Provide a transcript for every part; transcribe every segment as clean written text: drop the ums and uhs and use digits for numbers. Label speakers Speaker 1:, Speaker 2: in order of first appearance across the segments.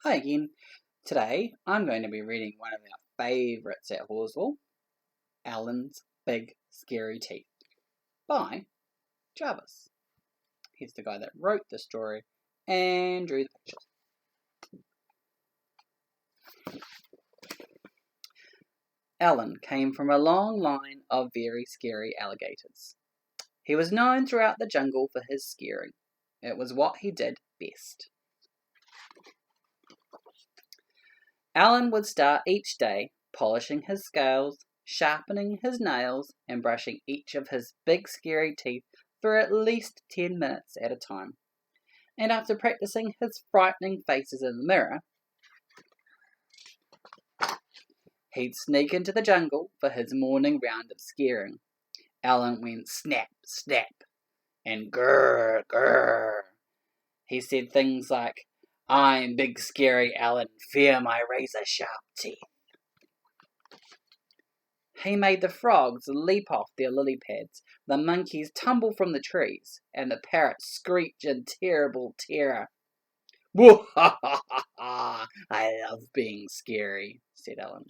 Speaker 1: Hi again. Today I'm going to be reading one of our favourites at Horswell, Alan's Big Scary Teeth by Jarvis. He's the guy that wrote the story and drew the pictures. Alan came from a long line of very scary alligators. He was known throughout the jungle for his scaring. It was what he did best. Alan would start each day polishing his scales, sharpening his nails, and brushing each of his big scary teeth for at least 10 minutes at a time. And after practicing his frightening faces in the mirror, he'd sneak into the jungle for his morning round of scaring. Alan went snap, snap, and grrr, grrr. He said things like, "I'm Big Scary Alan, fear my razor-sharp teeth." He made the frogs leap off their lily pads, the monkeys tumble from the trees, and the parrots screech in terrible terror. "Whoa, ha, ha, ha, ha! I love being scary," said Alan.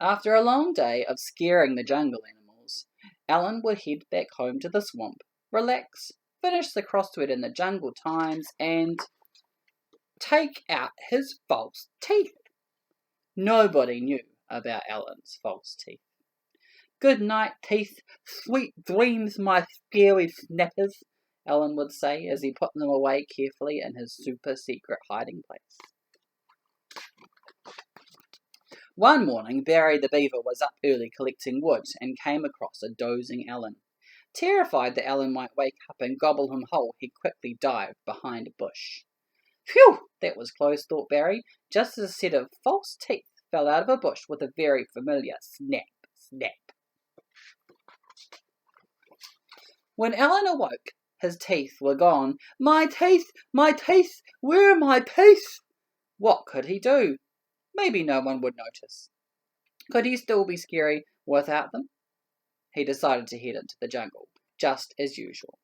Speaker 1: After a long day of scaring the jungle animals, Alan would head back home to the swamp, relax, finish the crossword in the Jungle Times, and take out his false teeth. Nobody knew about Alan's false teeth. "Good night, teeth. Sweet dreams, my scary snappers," Alan would say as he put them away carefully in his super secret hiding place. One morning, Barry the Beaver was up early collecting wood and came across a dozing Alan. Terrified that Alan might wake up and gobble him whole, he quickly dived behind a bush. "Phew! That was close," thought Barry, just as a set of false teeth fell out of a bush with a very familiar snap, snap. When Alan awoke, his teeth were gone. My teeth! My teeth! Where are my teeth?" What could he do? Maybe no one would notice. Could he still be scary without them? He decided to head into the jungle, just as usual.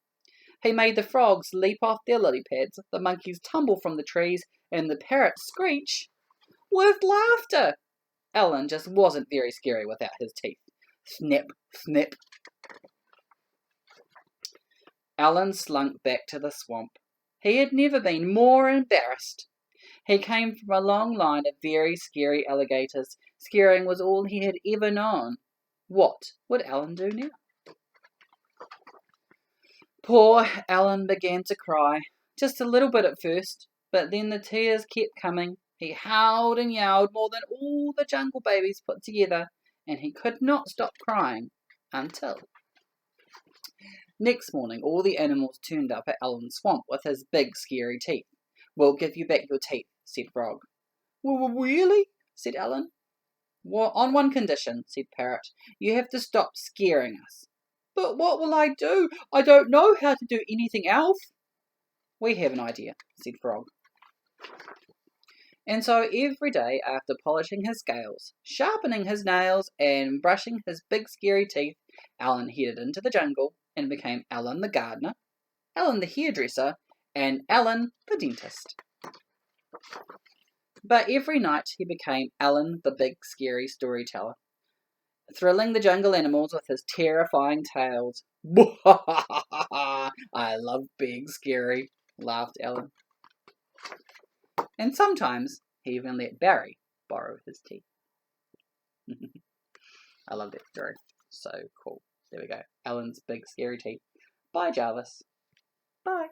Speaker 1: He made the frogs leap off their lily pads, the monkeys tumble from the trees, and the parrots screech with laughter. Alan just wasn't very scary without his teeth. Snip, snip. Alan slunk back to the swamp. He had never been more embarrassed. He came from a long line of very scary alligators. Scaring was all he had ever known. What would Alan do now? Poor Alan began to cry, just a little bit at first, but then the tears kept coming. He howled and yowled more than all the jungle babies put together, and he could not stop crying until... Next morning, all the animals turned up at Alan's swamp with his big scary teeth. "We'll give you back your teeth," said Frog. "Really?" said Alan. "Well, on one condition," said Parrot. "You have to stop scaring us." "But what will I do? I don't know how to do anything else." "We have an idea," said Frog. And so every day after polishing his scales, sharpening his nails, and brushing his big scary teeth, Alan headed into the jungle and became Alan the gardener, Alan the hairdresser, and Alan the dentist. But every night he became Alan the big scary storyteller, thrilling the jungle animals with his terrifying tales. "I love being scary," laughed Alan. And sometimes he even let Barry borrow his teeth. I love that story. So cool. There we go. Alan's Big Scary Teeth. Bye, Jarvis. Bye.